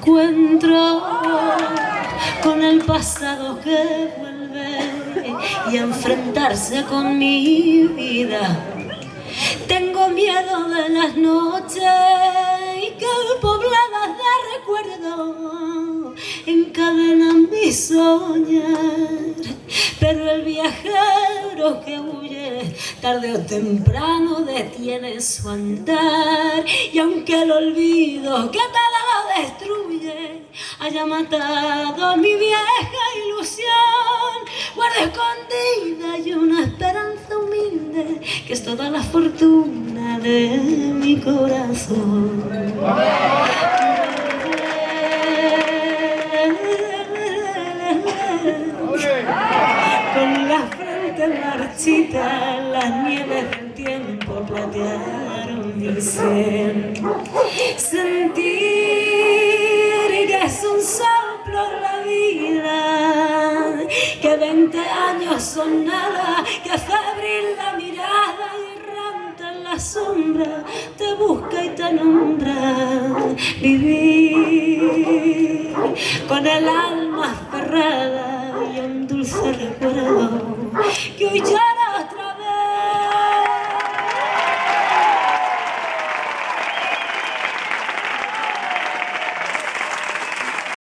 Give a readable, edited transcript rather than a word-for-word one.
encuentro con el pasado que vuelve y a enfrentarse con mi vida. Tengo miedo de las noches y que pobladas de recuerdos encadenan mi soñar. Pero el viajero que huye tarde o temprano detiene su andar. Y aunque el olvido que todo destruye haya matado mi vieja ilusión, guardo escondida y una esperanza humilde que es toda la fortuna de mi corazón. Con la frente marchita, las nieves del tiempo platearon mi ser. Sentir que es un soplo la vida, que 20 años son nada, que febril la mirada y errante en la sombra te busca y te nombra. Vivir con el alma aferrada y un dulce recuerdo que hoy ya